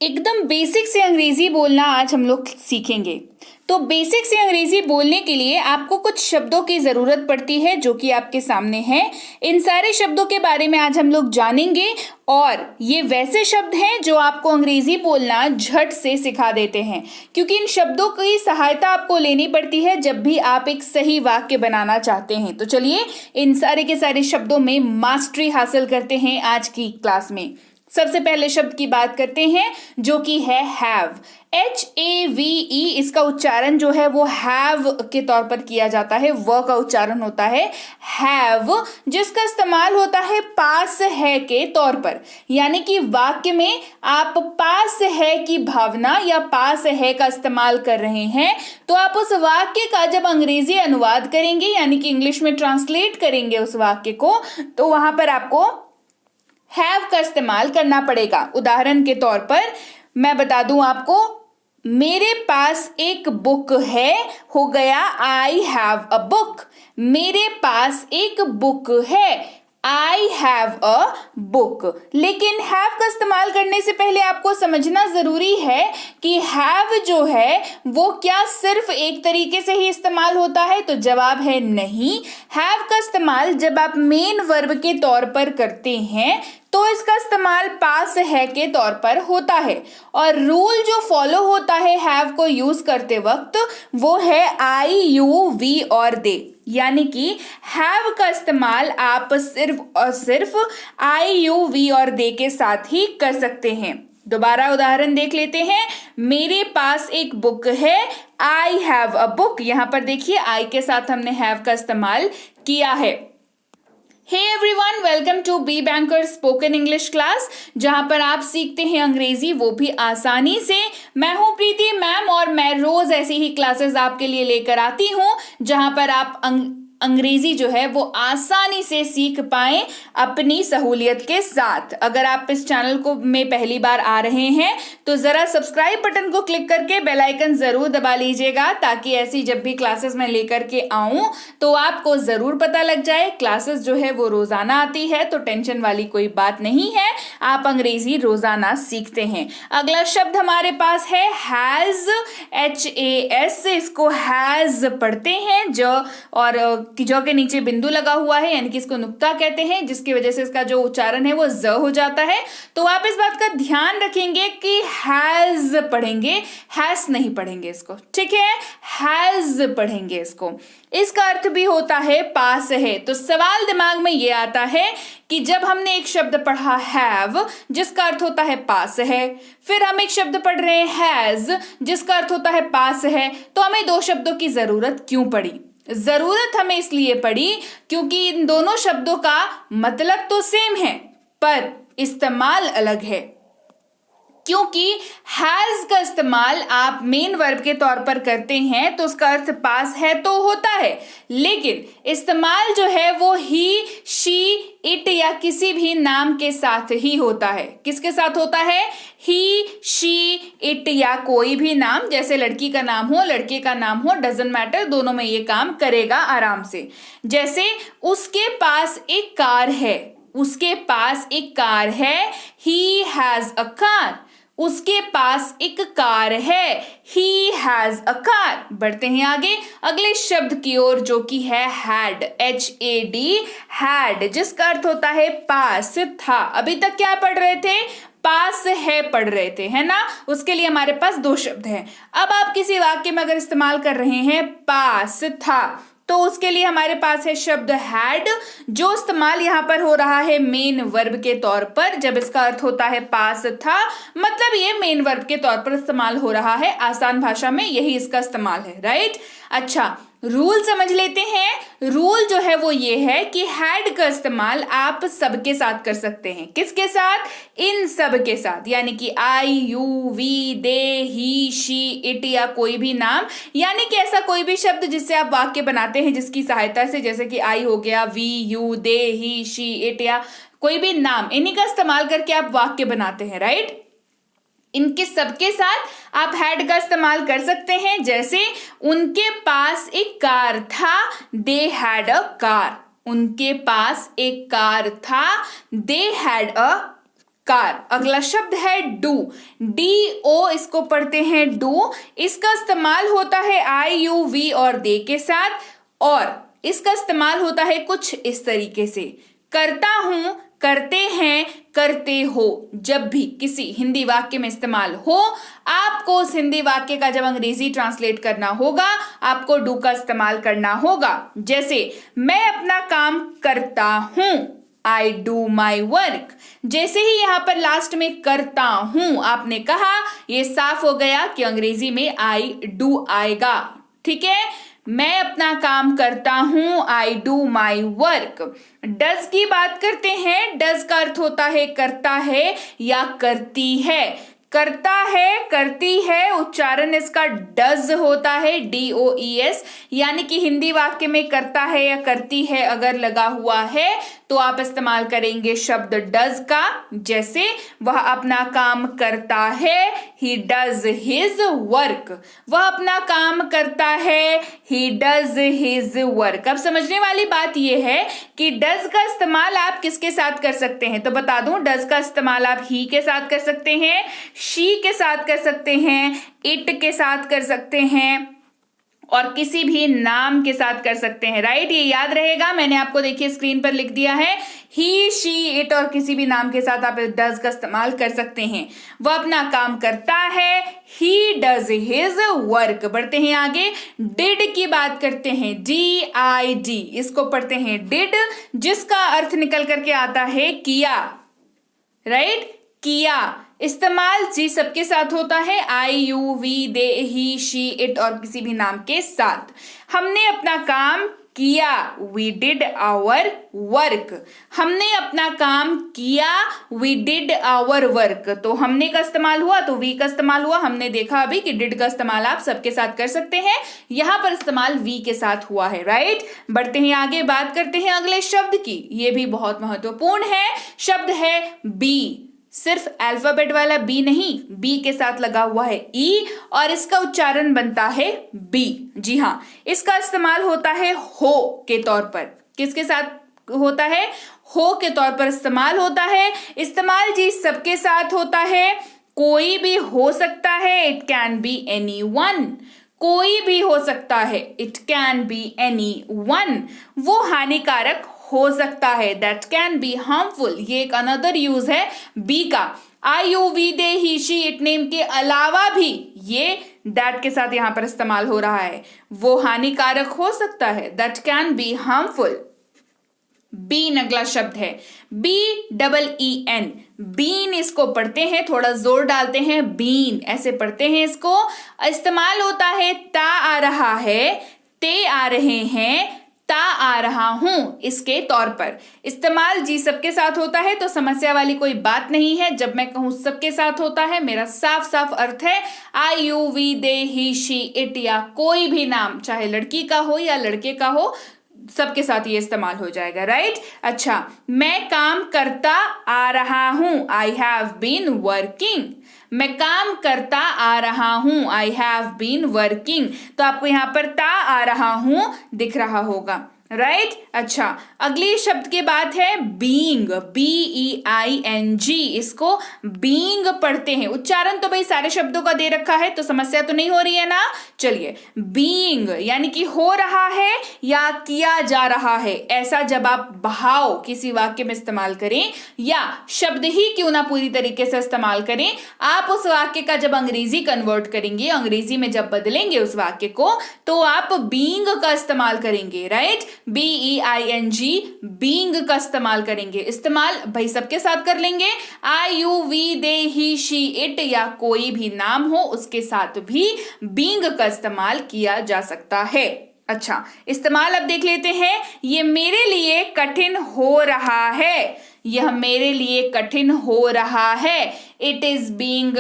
एकदम बेसिक से अंग्रेजी बोलना आज हम लोग सीखेंगे। तो बेसिक से अंग्रेजी बोलने के लिए आपको कुछ शब्दों की ज़रूरत पड़ती है जो कि आपके सामने हैं। इन सारे शब्दों के बारे में आज हम लोग जानेंगे और ये वैसे शब्द हैं जो आपको अंग्रेजी बोलना झट से सिखा देते हैं, क्योंकि इन शब्दों की सहायता आपको लेनी पड़ती है जब भी आप एक सही वाक्य बनाना चाहते हैं। तो चलिए इन सारे के सारे शब्दों में मास्टरी हासिल करते हैं आज की क्लास में। सबसे पहले शब्द की बात करते हैं जो कि है हैव। HAVE इसका उच्चारण जो है वो हैव के तौर पर किया जाता है, व का उच्चारण होता है हैव, जिसका इस्तेमाल होता है पास है के तौर पर। यानी कि वाक्य में आप पास है की भावना या पास है का इस्तेमाल कर रहे हैं, तो आप उस वाक्य का जब अंग्रेजी अनुवाद करेंगे यानी कि इंग्लिश में ट्रांसलेट करेंगे उस वाक्य को, तो वहां पर आपको हैव का इस्तेमाल करना पड़ेगा। उदाहरण के तौर पर मैं बता दूं आपको, मेरे पास एक बुक है हो गया आई हैव अ बुक। मेरे पास एक बुक है, आई हैव अ बुक। लेकिन हैव का इस्तेमाल करने से पहले आपको समझना जरूरी है कि हैव जो है वो क्या सिर्फ एक तरीके से ही इस्तेमाल होता है, तो जवाब है नहीं। हैव का इस्तेमाल जब आप मेन वर्ब के तौर पर करते हैं तो इसका इस्तेमाल पास है के तौर पर होता है, और रूल जो फॉलो होता है हैव को यूज करते वक्त वो है आई यू वी और दे। यानी कि हैव का इस्तेमाल आप सिर्फ और सिर्फ आई यू वी और दे के साथ ही कर सकते हैं। दोबारा उदाहरण देख लेते हैं। मेरे पास एक बुक है, आई हैव अ बुक। यहां पर देखिए आई के साथ हमने हैव का इस्तेमाल किया है। Hey everyone, welcome to B banker spoken English class, जहां पर आप सीखते हैं अंग्रेजी वो भी आसानी से। मैं हूं प्रीति मैम और मैं रोज ऐसी ही क्लासेस आपके लिए लेकर आती हूं जहां पर आप अंग्रेजी जो है वो आसानी से सीख पाएं अपनी सहूलियत के साथ। अगर आप इस चैनल को में पहली बार आ रहे हैं तो जरा सब्सक्राइब बटन को क्लिक करके बेल आइकन जरूर दबा लीजिएगा, ताकि ऐसी जब भी क्लासेस मैं लेकर के आऊं तो आपको जरूर पता लग जाए। क्लासेस जो है वो रोजाना आती है, तो टेंशन वाली कोई बात नहीं है, आप अंग्रेजी रोजाना सीखते हैं। अगला शब्द हमारे पास है हैज, HAS। इसको हैज पढ़ते हैं, जो और कि जो के नीचे बिंदु लगा हुआ है, यानी कि इसको नुक्ता कहते हैं, जिसकी वजह से इसका जो उच्चारण है वो ज हो जाता है। तो आप इस बात का ध्यान रखेंगे कि हैज पढ़ेंगे, हैज नहीं पढ़ेंगे इसको, ठीक है, हैज पढ़ेंगे इसको। इसका अर्थ भी होता है पास है। तो सवाल दिमाग में ये आता है कि जब हमने एक शब्द पढ़ा हैव जिसका अर्थ होता है पास है, फिर हम एक शब्द पढ़ रहे हैं हैज जिसका अर्थ होता है पास है, तो हमें दो शब्दों की जरूरत क्यों पड़ी? जरूरत हमें इसलिए पड़ी क्योंकि इन दोनों शब्दों का मतलब तो सेम है पर इस्तेमाल अलग है। क्योंकि हैज का इस्तेमाल आप मेन वर्ब के तौर पर करते हैं तो उसका अर्थ पास है तो होता है, लेकिन इस्तेमाल जो है वो ही, शी, इट या किसी भी नाम के साथ ही होता है। किसके साथ होता है? ही, शी, इट या कोई भी नाम, जैसे लड़की का नाम हो, लड़के का नाम हो, डजंट मैटर, दोनों में ये काम करेगा आराम से। जैसे उसके पास एक कार है, उसके पास एक कार है, ही हैज अ कार। उसके पास एक कार है, ही हैज अ कार। बढ़ते हैं आगे अगले शब्द की ओर जो कि है हैड, HAD, हैड, जिसका अर्थ होता है पास था। अभी तक क्या पढ़ रहे थे? पास है पढ़ रहे थे, है ना। उसके लिए हमारे पास दो शब्द हैं। अब आप किसी वाक्य में अगर इस्तेमाल कर रहे हैं पास था, तो उसके लिए हमारे पास है शब्द हैड, जो इस्तेमाल यहां पर हो रहा है मेन वर्ब के तौर पर। जब इसका अर्थ होता है पास था, मतलब ये मेन वर्ब के तौर पर इस्तेमाल हो रहा है। आसान भाषा में यही इसका इस्तेमाल है, राइट। अच्छा, रूल समझ लेते हैं। रूल जो है वो ये है कि हैड का इस्तेमाल आप सबके साथ कर सकते हैं। किसके साथ? इन सब के साथ, यानी कि I, you, we, they, he, she, it या कोई भी नाम, यानी कि ऐसा कोई भी शब्द जिससे आप वाक्य बनाते हैं जिसकी सहायता से, जैसे कि आई हो गया, we, you, they, he, she, it या कोई भी नाम, इन्हीं का इस्तेमाल करके आप वाक्य बनाते हैं, राइट। इनके सबके साथ आप हैड का इस्तेमाल कर सकते हैं। जैसे उनके पास एक कार था, दे हैड अ कार। उनके पास एक कार था, दे हैड अ कार। अगला शब्द है डू, DO इसको पढ़ते हैं डू। इसका इस्तेमाल होता है I, U, V और दे के साथ, और इसका इस्तेमाल होता है कुछ इस तरीके से, करता हूं, करते हैं, करते हो। जब भी किसी हिंदी वाक्य में इस्तेमाल हो, आपको उस हिंदी वाक्य का जब अंग्रेजी ट्रांसलेट करना होगा, आपको डू का इस्तेमाल करना होगा। जैसे मैं अपना काम करता हूं, I do my work। जैसे ही यहां पर लास्ट में करता हूं आपने कहा, ये साफ हो गया कि अंग्रेजी में I do आएगा। ठीक है, मैं अपना काम करता हूं, I do my work। Does की बात करते हैं। डज का अर्थ होता है करता है या करती है। करता है, करती है, उच्चारण इसका डज होता है, DOES। यानी कि हिंदी वाक्य में करता है या करती है अगर लगा हुआ है तो आप इस्तेमाल करेंगे शब्द डज का। जैसे वह अपना काम करता है, he does his work। वह अपना काम करता है, he does his work। अब समझने वाली बात यह है कि डज का इस्तेमाल आप किसके साथ कर सकते हैं, तो बता दूं, डज का इस्तेमाल आप ही के साथ कर सकते हैं, शी के साथ कर सकते हैं, इट के साथ कर सकते हैं, और किसी भी नाम के साथ कर सकते हैं। राइट, ये याद रहेगा। मैंने आपको देखिए स्क्रीन पर लिख दिया है, ही, शी, इट और किसी भी नाम के साथ आप डज का इस्तेमाल कर सकते हैं। वह अपना काम करता है, ही डज हिज वर्क। बढ़ते हैं आगे, डिड की बात करते हैं, DID इसको पढ़ते हैं डिड, जिसका अर्थ निकल करके आता है किया। राइट, किया। इस्तेमाल जी सबके साथ होता है, I, U, V, they, he, she, it और किसी भी नाम के साथ। हमने अपना काम किया, we did our work। हमने अपना काम किया, we did our work। तो हमने का इस्तेमाल हुआ तो we का इस्तेमाल हुआ। हमने देखा अभी कि did का इस्तेमाल आप सबके साथ कर सकते हैं, यहां पर इस्तेमाल we के साथ हुआ है। राइट, बढ़ते हैं आगे, बात करते हैं अगले शब्द की। ये भी बहुत महत्वपूर्ण है, शब्द है बी। सिर्फ अल्फाबेट वाला बी नहीं, बी के साथ लगा हुआ है ई और इसका उच्चारण बनता है बी। जी हाँ, इसका इस्तेमाल होता है हो के तौर पर। किसके साथ होता है? हो के तौर पर इस्तेमाल होता है। इस्तेमाल जी सबके साथ होता है, कोई भी हो सकता है, इट कैन बी एनीवन। कोई भी हो सकता है, इट कैन बी एनीवन। वो हानिकारक हो सकता है, दैट कैन बी हार्मफुल। ये एक अनदर यूज है बी का। I, U, V, they, he, she, it name के अलावा भी ये दैट के साथ यहां पर इस्तेमाल हो रहा है। वो हानिकारक हो सकता है, that can be harmful. Been अगला शब्द है, BEEN। बीन इसको पढ़ते हैं, थोड़ा जोर डालते हैं, बीन ऐसे पढ़ते हैं इसको। इस्तेमाल होता है ता आ रहा है, ते आ रहे हैं, ता आ रहा हूं इसके तौर पर। इस्तेमाल जी सबके साथ होता है तो समस्या वाली कोई बात नहीं है। जब मैं कहूं सबके साथ होता है, मेरा साफ साफ अर्थ है I, U, V, they, he, she, it या कोई भी नाम, चाहे लड़की का हो या लड़के का हो, सबके साथ ये इस्तेमाल हो जाएगा। राइट, अच्छा, मैं काम करता आ रहा हूं, I have been working। मैं काम करता आ रहा हूं, I have been working। तो आपको यहां पर ता आ रहा हूं दिख रहा होगा। राइट, अच्छा, अगली शब्द की बात है बीइंग, BEING। इसको बीइंग पढ़ते हैं। उच्चारण तो भाई सारे शब्दों का दे रखा है तो समस्या तो नहीं हो रही है ना। चलिए, बीइंग यानी कि हो रहा है या किया जा रहा है। ऐसा जब आप भाव किसी वाक्य में इस्तेमाल करें या शब्द ही क्यों ना पूरी तरीके से इस्तेमाल करें, आप उस वाक्य का जब अंग्रेजी कन्वर्ट करेंगे, अंग्रेजी में जब बदलेंगे उस वाक्य को, तो आप बीइंग का इस्तेमाल करेंगे। राइट, BEING, बीइंग का इस्तेमाल करेंगे। इस्तेमाल भाई सबके साथ कर लेंगे, I, U, V, they, he, she, it या कोई भी नाम हो उसके साथ भी बीइंग का इस्तेमाल किया जा सकता है। अच्छा, इस्तेमाल अब देख लेते हैं। ये मेरे लिए कठिन हो रहा है, यह मेरे लिए कठिन हो रहा है। It is being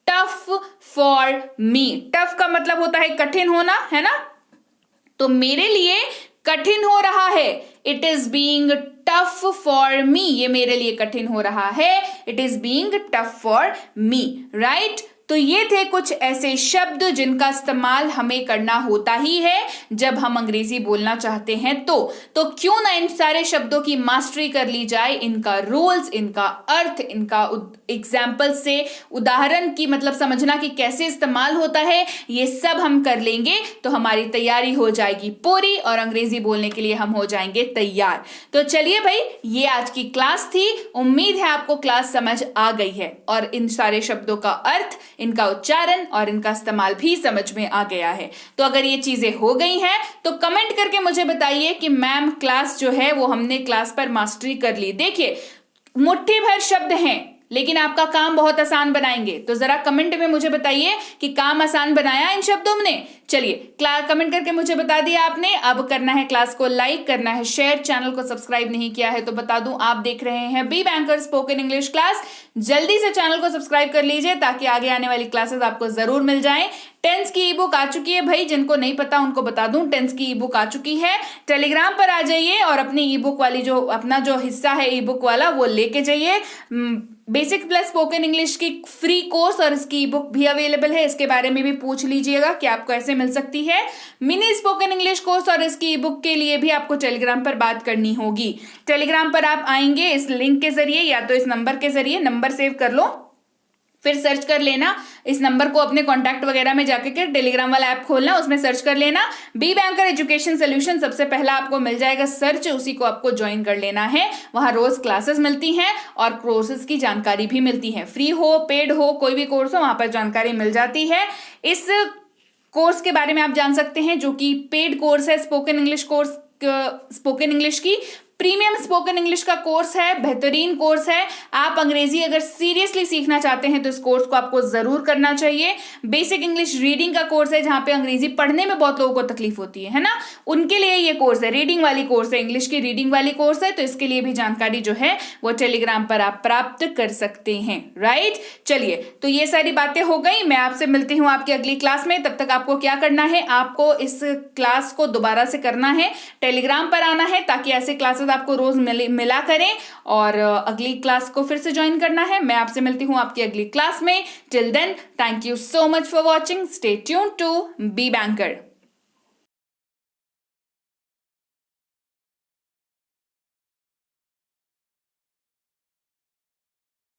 tough for me. Tough का मतलब होता है कठिन होना, है ना। तो मेरे लिए कठिन हो रहा है, it is being tough for me. ये मेरे लिए कठिन हो रहा है, it is being tough for me. Right, तो ये थे कुछ ऐसे शब्द जिनका इस्तेमाल हमें करना होता ही है जब हम अंग्रेजी बोलना चाहते हैं। तो क्यों ना इन सारे शब्दों की मास्टरी कर ली जाए, इनका रूल्स, इनका अर्थ, इनका एग्जाम्पल से उदाहरण की मतलब समझना कि कैसे इस्तेमाल होता है, ये सब हम कर लेंगे तो हमारी तैयारी हो जाएगी पूरी और अंग्रेजी बोलने के लिए हम हो जाएंगे तैयार। तो चलिए भाई, ये आज की क्लास थी। उम्मीद है आपको क्लास समझ आ गई है और इन सारे शब्दों का अर्थ, इनका उच्चारण और इनका इस्तेमाल भी समझ में आ गया है। तो अगर ये चीजें हो गई हैं तो कमेंट करके मुझे बताइए कि मैम क्लास जो है वो हमने क्लास पर मास्टरी कर ली। देखिए, मुट्ठी भर शब्द हैं लेकिन आपका काम बहुत आसान बनाएंगे। तो जरा कमेंट में मुझे बताइए कि काम आसान बनाया इन शब्दों ने। चलिए, कमेंट करके मुझे बता दिया आपने। अब करना है क्लास को लाइक, करना है शेयर, चैनल को सब्सक्राइब नहीं किया है तो बता दूं आप देख रहे हैं B banker spoken English class. जल्दी से चैनल को सब्सक्राइब कर लीजिए ताकि आगे आने वाली क्लासेस आपको जरूर मिल जाएं। टेंस की ई बुक आ चुकी है भाई, जिनको नहीं पता उनको बता दूं, टेंस की ई बुक आ चुकी है। टेलीग्राम पर आ जाइए और अपनी ई बुक वाली जो अपना जो हिस्सा है ई बुक वाला वो लेके जाइए। बेसिक प्लस स्पोकन इंग्लिश की फ्री कोर्स और इसकी ई बुक भी अवेलेबल है, इसके बारे में भी पूछ लीजिएगा कि आपको ऐसे मिल सकती है। मिनी स्पोकन इंग्लिश कोर्स और इसकी ई बुक के लिए भी आपको टेलीग्राम पर बात करनी होगी। टेलीग्राम पर आप आएंगे इस लिंक के जरिए या तो इस नंबर के जरिए, नंबर सेव कर लो, फिर सर्च कर लेना इस नंबर को, अपने कॉन्टैक्ट वगैरह में जाके के टेलीग्राम वाला ऐप खोलना, उसमें सर्च कर लेना बी बैंकर एजुकेशन सोल्यूशन, सबसे पहला आपको मिल जाएगा सर्च, उसी को आपको ज्वाइन कर लेना है। वहां रोज क्लासेस मिलती हैं और कोर्सेज की जानकारी भी मिलती है, फ्री हो पेड हो कोई भी कोर्स हो वहां पर जानकारी मिल जाती है। इस कोर्स के बारे में आप जान सकते हैं जो कि पेड कोर्स है, spoken English course, spoken English की प्रीमियम स्पोकन इंग्लिश का कोर्स है, बेहतरीन कोर्स है। आप अंग्रेजी अगर सीरियसली सीखना चाहते हैं तो इस कोर्स को आपको जरूर करना चाहिए। बेसिक इंग्लिश रीडिंग का कोर्स है, जहां पे अंग्रेजी पढ़ने में बहुत लोगों को तकलीफ होती है ना, उनके लिए ये कोर्स है, रीडिंग वाली कोर्स है, इंग्लिश की रीडिंग वाली कोर्स है। तो इसके लिए भी जानकारी जो है वो टेलीग्राम पर आप प्राप्त कर सकते हैं, राइट। चलिए, तो ये सारी बातें हो गई, मैं आपसे मिलती हूँ आपकी अगली क्लास में। तब तक आपको क्या करना है, आपको इस क्लास को दोबारा से करना है, टेलीग्राम पर आना है ताकि ऐसे क्लासेस आपको रोज मिला करें और अगली क्लास को फिर से ज्वाइन करना है। मैं आपसे मिलती हूं आपकी अगली क्लास में। Till then, thank you so much for watching, stay tuned to B banker.